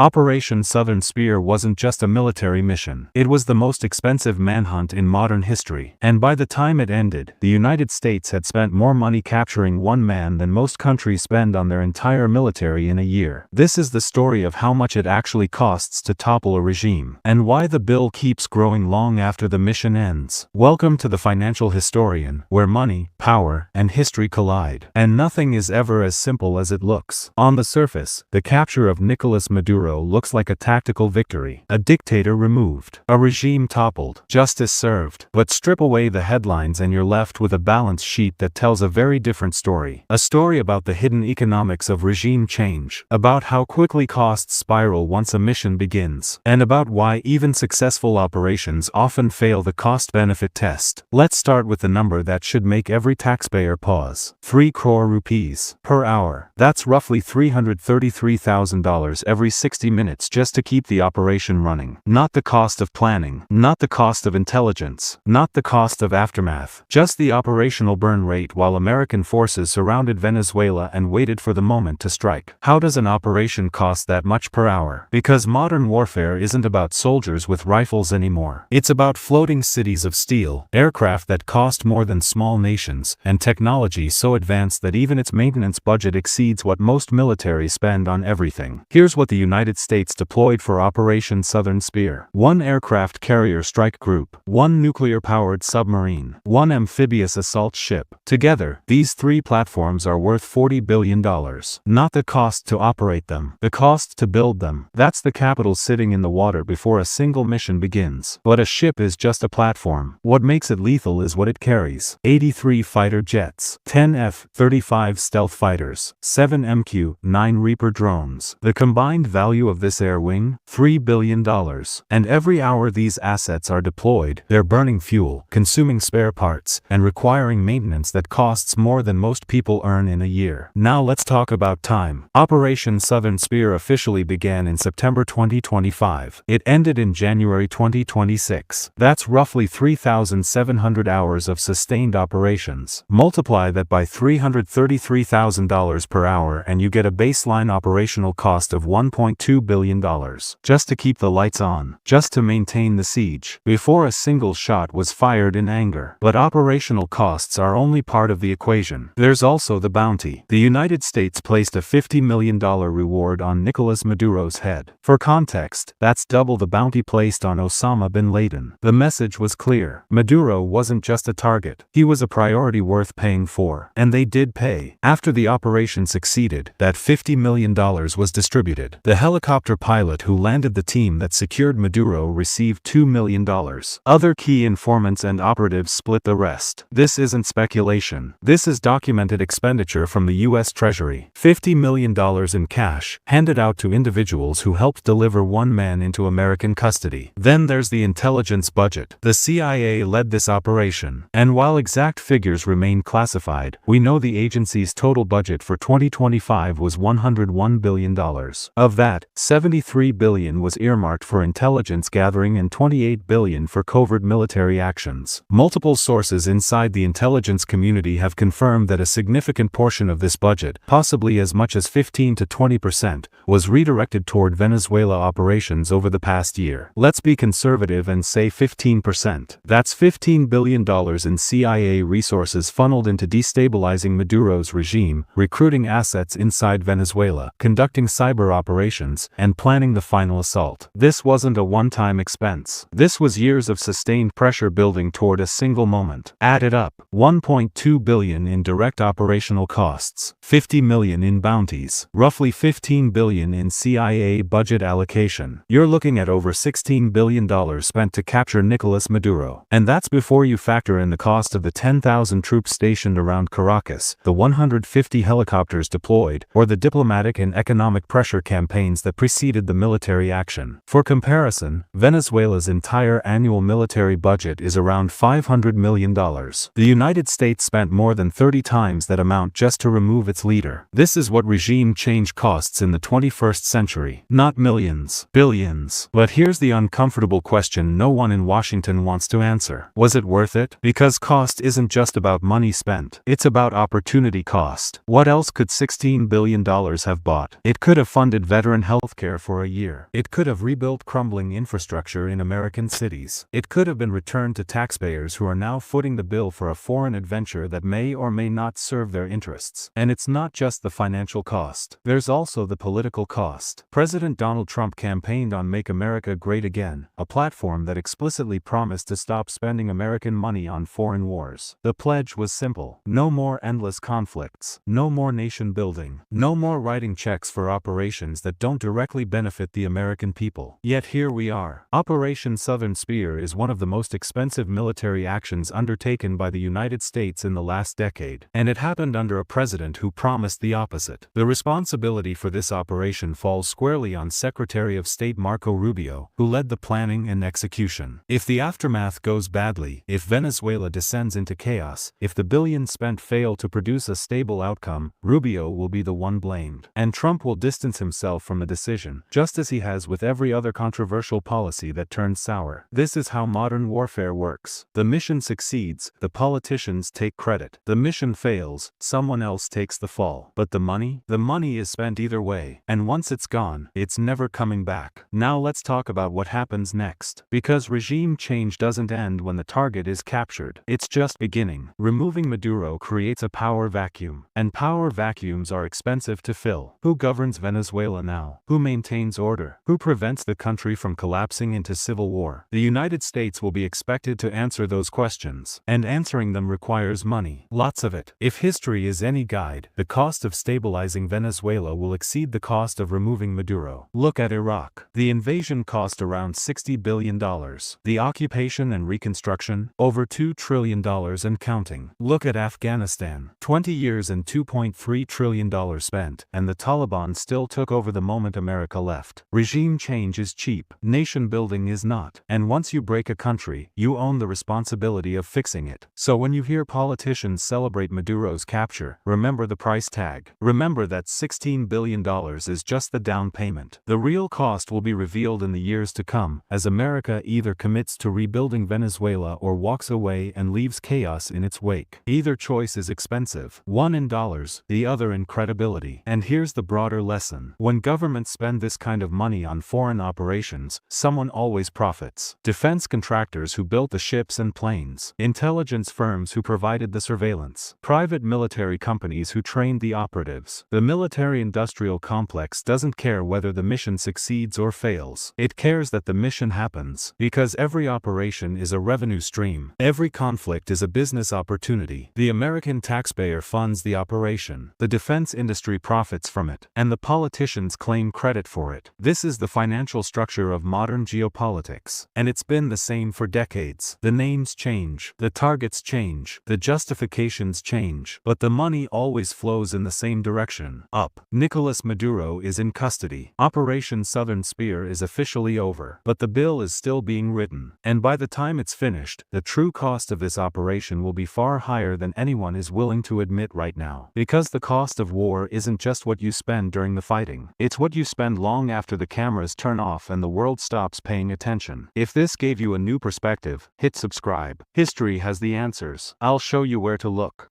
Operation Southern Spear wasn't just a military mission. It was the most expensive manhunt in modern history. And by the time it ended, the United States had spent more money capturing one man than most countries spend on their entire military in a year. This is the story of how much it actually costs to topple a regime, and why the bill keeps growing long after the mission ends. Welcome to the Financial Historian, where money, power, and history collide. And nothing is ever as simple as it looks. On the surface, the capture of Nicolás Maduro looks like a tactical victory. A dictator removed. A regime toppled. Justice served. But strip away the headlines and you're left with a balance sheet that tells a very different story. A story about the hidden economics of regime change. About how quickly costs spiral once a mission begins. And about why even successful operations often fail the cost-benefit test. Let's start with the number that should make every taxpayer pause. 3 crore rupees per hour. That's roughly $333,000 every 60 minutes just to keep the operation running. Not the cost of planning, not the cost of intelligence, not the cost of aftermath, just the operational burn rate while American forces surrounded Venezuela and waited for the moment to strike. How does an operation cost that much per hour? Because modern warfare isn't about soldiers with rifles anymore. It's about floating cities of steel, aircraft that cost more than small nations, and technology so advanced that even its maintenance budget exceeds what most militaries spend on everything. Here's what the United States deployed for Operation Southern Spear. 1 aircraft carrier strike group, 1 nuclear-powered submarine, 1 amphibious assault ship. Together, these 3 platforms are worth $40 billion. Not the cost to operate them, the cost to build them. That's the capital sitting in the water before a single mission begins. But a ship is just a platform. What makes it lethal is what it carries. 83 fighter jets, 10 F-35 stealth fighters, 7 MQ-9 Reaper drones. The combined value of this air wing? $3 billion. And every hour these assets are deployed, they're burning fuel, consuming spare parts, and requiring maintenance that costs more than most people earn in a year. Now let's talk about time. Operation Southern Spear officially began in September 2025. It ended in January 2026. That's roughly 3,700 hours of sustained operations. Multiply that by $333,000 per hour and you get a baseline operational cost of $1.2 billion. Just to keep the lights on. Just to maintain the siege. Before a single shot was fired in anger. But operational costs are only part of the equation. There's also the bounty. The United States placed a $50 million reward on Nicolás Maduro's head. For context, that's double the bounty placed on Osama bin Laden. The message was clear. Maduro wasn't just a target. He was a priority worth paying for. And they did pay. After the operation succeeded, that $50 million was distributed. The helicopter pilot who landed the team that secured Maduro received $2 million. Other key informants and operatives split the rest. This isn't speculation. This is documented expenditure from the U.S. Treasury. $50 million in cash, handed out to individuals who helped deliver one man into American custody. Then there's the intelligence budget. The CIA led this operation. And while exact figures remain classified, we know the agency's total budget for 2025 was $101 billion. Of that, $73 billion was earmarked for intelligence gathering and $28 billion for covert military actions. Multiple sources inside the intelligence community have confirmed that a significant portion of this budget, possibly as much as 15 to 20%, was redirected toward Venezuela operations over the past year. Let's be conservative and say 15%. That's $15 billion in CIA resources funneled into destabilizing Maduro's regime, recruiting assets inside Venezuela, conducting cyber operations, and planning the final assault. This wasn't a one-time expense. This was years of sustained pressure building toward a single moment. Add it up. $1.2 billion in direct operational costs, $50 million in bounties, roughly $15 billion in CIA budget allocation. You're looking at over $16 billion spent to capture Nicolás Maduro. And that's before you factor in the cost of the 10,000 troops stationed around Caracas, the 150 helicopters deployed, or the diplomatic and economic pressure campaigns that preceded the military action. For comparison, Venezuela's entire annual military budget is around $500 million. The United States spent more than 30 times that amount just to remove its leader. This is what regime change costs in the 21st century. Not millions, billions. But here's the uncomfortable question no one in Washington wants to answer. Was it worth it? Because cost isn't just about money spent. It's about opportunity cost. What else could $16 billion have bought? It could have funded veteran healthcare for a year. It could have rebuilt crumbling infrastructure in American cities. It could have been returned to taxpayers who are now footing the bill for a foreign adventure that may or may not serve their interests. And it's not just the financial cost. There's also the political cost. President Donald Trump campaigned on Make America Great Again, a platform that explicitly promised to stop spending American money on foreign wars. The pledge was simple: no more endless conflicts, no more nation building, no more writing checks for operations that don't directly benefit the American people. Yet here we are. Operation Southern Spear is one of the most expensive military actions undertaken by the United States in the last decade, and it happened under a president who promised the opposite. The responsibility for this operation falls squarely on Secretary of State Marco Rubio, who led the planning and execution. If the aftermath goes badly, if Venezuela descends into chaos, if the billions spent fail to produce a stable outcome, Rubio will be the one blamed. And Trump will distance himself from the decision, just as he has with every other controversial policy that turned sour. This is how modern warfare works. The mission succeeds, the politicians take credit. The mission fails, someone else takes the fall. But the money? The money is spent either way, and once it's gone, it's never coming back. Now let's talk about what happens next. Because regime change doesn't end when the target is captured. It's just beginning. Removing Maduro creates a power vacuum, and power vacuums are expensive to fill. Who governs Venezuela now? Who maintains order? Who prevents the country from collapsing into civil war? The United States will be expected to answer those questions, and answering them requires money. Lots of it. If history is any guide, the cost of stabilizing Venezuela will exceed the cost of removing Maduro. Look at Iraq. The invasion cost around $60 billion. The occupation and reconstruction, over $2 trillion and counting. Look at Afghanistan. 20 years and $2.3 trillion spent, and the Taliban still took over the moment America left. Regime change is cheap. Nation building is not. And once you break a country, you own the responsibility of fixing it. So when you hear politicians celebrate Maduro's capture, remember the price tag. Remember that $16 billion is just the down payment. The real cost will be revealed in the years to come, as America either commits to rebuilding Venezuela or walks away and leaves chaos in its wake. Either choice is expensive, one in dollars, the other in credibility. And here's the broader lesson. When governments spend this kind of money on foreign operations, someone always profits. Defense contractors who built the ships and planes, intelligence firms who provided the surveillance, private military companies who trained the operatives. The military-industrial complex doesn't care whether the mission succeeds or fails. It cares that the mission happens, because every operation is a revenue stream. Every conflict is a business opportunity. The American taxpayer funds the operation. The defense industry profits from it, and the politicians claim credit for it. This is the financial structure of modern geopolitics, and it's been the same for decades. The names change, the targets change, the justifications change, but the money always flows in the same direction, up. Nicolás Maduro is in custody. Operation Southern Spear is officially over, but the bill is still being written. And by the time it's finished, the true cost of this operation will be far higher than anyone is willing to admit right now. Because the cost of war isn't just what you spend during the fighting. It's what you spend long after the cameras turn off and the world stops paying attention. If this gave you a new perspective, hit subscribe. History has the answers. I'll show you where to look.